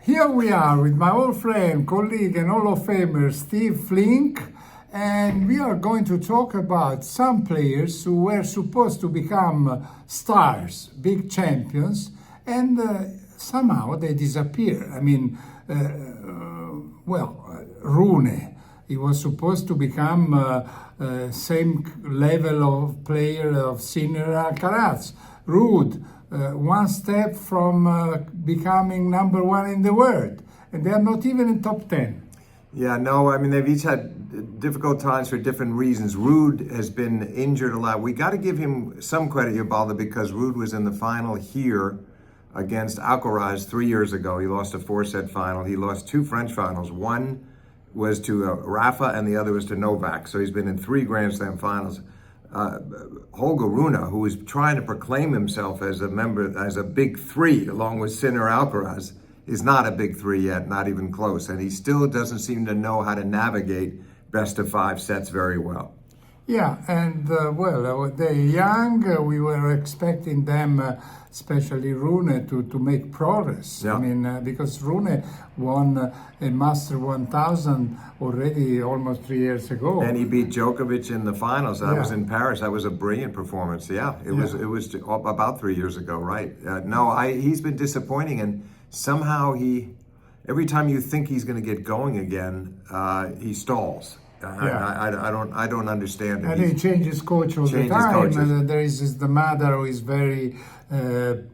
Here we are with my old friend, colleague, and Hall of Famer Steve Flink, and we are going to talk about some players who were supposed to become stars, big champions, and somehow they disappear. Rune, he was supposed to become same level of player of Sinner Alcaraz. Ruud, one step from becoming number one in the world, and they are not even in top 10. Yeah, no, they've each had difficult times for different reasons. Ruud has been injured a lot. We got to give him some credit, Ubaldo, because Ruud was in the final here against Alcaraz 3 years ago. He lost a 4-set final. He lost 2 French finals. One was to Rafa and the other was to Novak. So he's been in 3 Grand Slam finals. Holger Rune, who is trying to proclaim himself as a big 3, along with Sinner Alcaraz, is not a big 3 yet, not even close. And he still doesn't seem to know how to navigate best of 5 sets very well. Yeah, and they're young. We were expecting them, especially Rune, to make progress. Yeah. Because Rune won a Master 1000 already almost 3 years ago. And he beat Djokovic in the finals. That was in Paris. That was a brilliant performance. It was about 3 years ago, right? He's been disappointing, and somehow every time you think he's going to get going again, he stalls. I don't understand it. And he changes coach all the time. And there is the mother who is very, there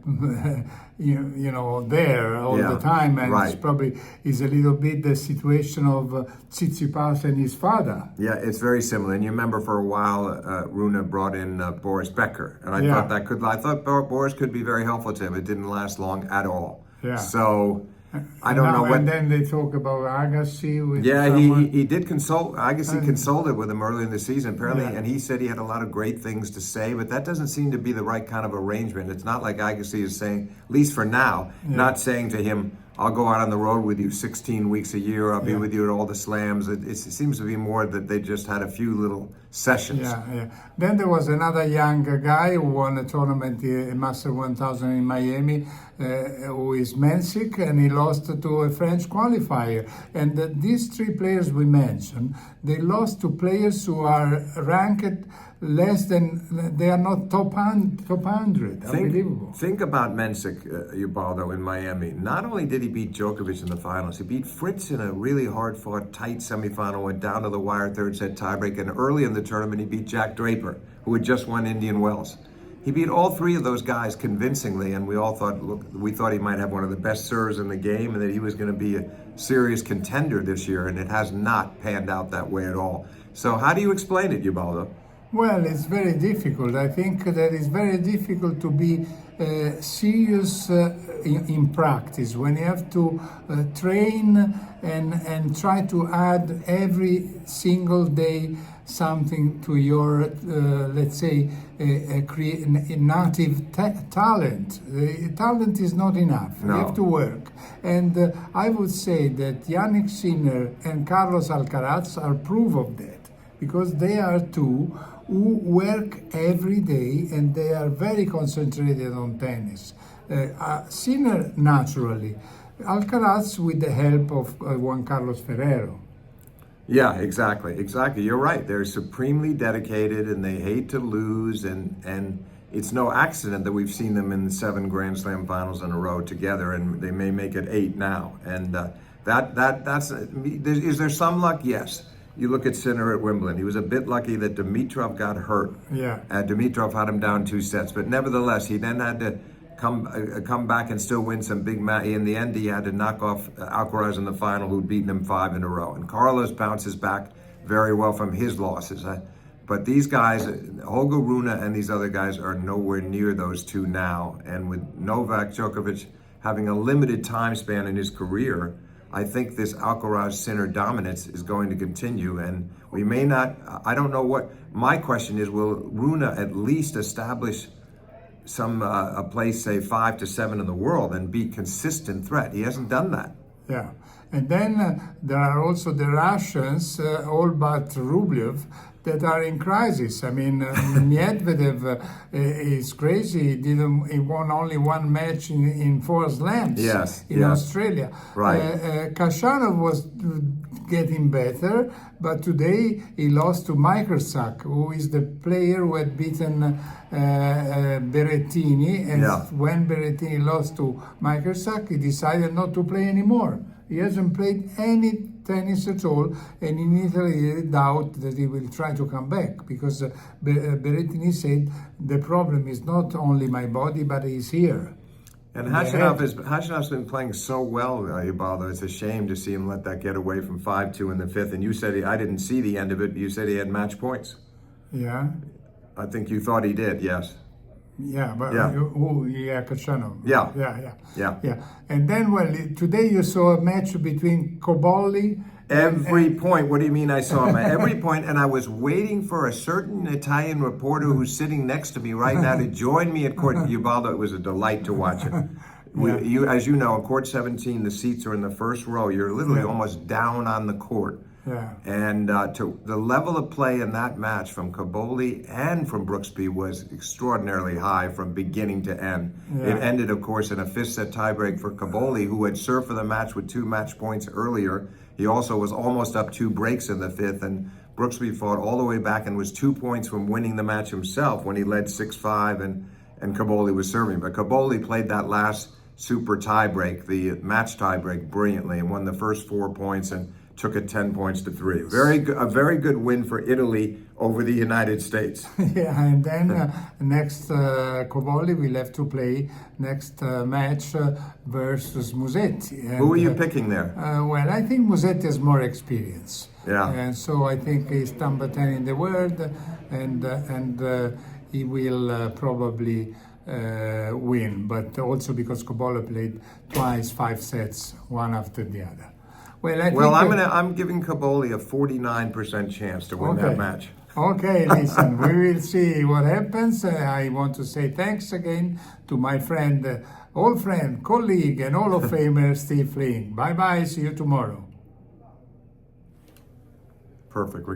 all the time, and right. It's probably is a little bit the situation of Tsitsipas and his father. Yeah, it's very similar. And you remember for a while, Rune brought in Boris Becker, and I thought Boris could be very helpful to him. It didn't last long at all. Yeah. So I don't know what. And then they talk about Agassi with. Yeah, someone. he did consult. Agassi consulted with him early in the season, apparently, and he said he had a lot of great things to say, but that doesn't seem to be the right kind of arrangement. It's not like Agassi is saying, at least for now, not saying to him, "I'll go out on the road with you 16 weeks a year. I'll be with you at all the slams." It seems to be more that they just had a few little sessions. Yeah. Then there was another young guy who won a tournament, a Master 1000 in Miami, who is Mensik, and he lost to a French qualifier. And these 3 players we mentioned, they lost to players who are ranked less than, they are not top 100. Unbelievable. Think about Mensik, Ubaldo, in Miami. Not only did he beat Djokovic in the finals, he beat Fritz in a really hard-fought, tight semifinal, went down to the wire 3rd-set tiebreak, and early in the tournament he beat Jack Draper, who had just won Indian Wells. He beat all 3 of those guys convincingly, and we thought he might have one of the best serves in the game and that he was going to be a serious contender this year, and it has not panned out that way at all. So how do you explain it, Ubaldo? Well, it's very difficult. I think that it's very difficult to be serious in practice when you have to train and try to add every single day something to your, let's say, native talent. Talent is not enough. No. You have to work. And I would say that Jannik Sinner and Carlos Alcaraz are proof of that, because they are 2 who work every day and they are very concentrated on tennis. Sinner naturally, Alcaraz with the help of Juan Carlos Ferrero. Yeah, exactly. You're right. They're supremely dedicated and they hate to lose, and it's no accident that we've seen them in 7 Grand Slam finals in a row together, and they may make it 8 now. And is there some luck? Yes. You look at Sinner at Wimbledon. He was a bit lucky that Dimitrov got hurt. Yeah. Dimitrov had him down 2 sets, but nevertheless, he then had to come back and still win some big match. In the end, he had to knock off Alcaraz in the final, who'd beaten him 5 in a row. And Carlos bounces back very well from his losses. But these guys, Holger Rune and these other guys, are nowhere near those 2 now. And with Novak Djokovic having a limited time span in his career, I think this Alcaraz-Sinner dominance is going to continue, and we may not, I don't know what, my question is, will Rune at least establish a place, say 5 to 7 in the world and be consistent threat? He hasn't done that. Yeah, And then there are also the Russians, all but Rublev, that are in crisis. I mean, Medvedev is crazy. He won only one match in 4 slams in Australia. Right. Kashanov was getting better, but today he lost to Michalczak, who is the player who had beaten Berrettini. And when Berrettini lost to Michalczak, he decided not to play anymore. He hasn't played any tennis at all, and in Italy they doubt that he will try to come back, because Berrettini said the problem is not only my body, but he's here. And Khashanov's been playing so well, Ubaldo. It's a shame to see him let that get away from 5-2 in the 5th. And you said, I didn't see the end of it, you said he had match points. Yeah. I think you thought he did, yes. Yeah, but Khashanov. Yeah. And then, well, today you saw a match between Cobolli. Every point. What do you mean I saw him? Every point, and I was waiting for a certain Italian reporter who's sitting next to me right now to join me at court. Ubaldo, it was a delight to watch it. As you know, in court 17, the seats are in the first row. You're literally almost down on the court. Yeah. And to the level of play in that match from Cobolli and from Brooksby was extraordinarily high from beginning to end. Yeah. It ended, of course, in a 5th set tiebreak for Cobolli, who had served for the match with 2 match points earlier. He also was almost up 2 breaks in the 5th, and Brooksby fought all the way back and was 2 points from winning the match himself when he led 6-5 and Cobolli was serving. But Cobolli played that last super tiebreak, the match tiebreak, brilliantly and won the first 4 points and took it 10 points to 3. A very good win for Italy over the United States. Yeah, and then next Cobolli will have to play next match versus Musetti. And, who are you picking there? Well, I think Musetti has more experience. Yeah. And so I think he's number 10 in the world, and he will probably win, but also because Cobolli played twice 5 sets, one after the other. Well, I'm giving Cobolli a 49% chance to win that match. Okay, listen, we will see what happens. I want to say thanks again to my friend, old friend, colleague, and Hall of Famer Steve Flynn. Bye-bye, see you tomorrow. Perfect.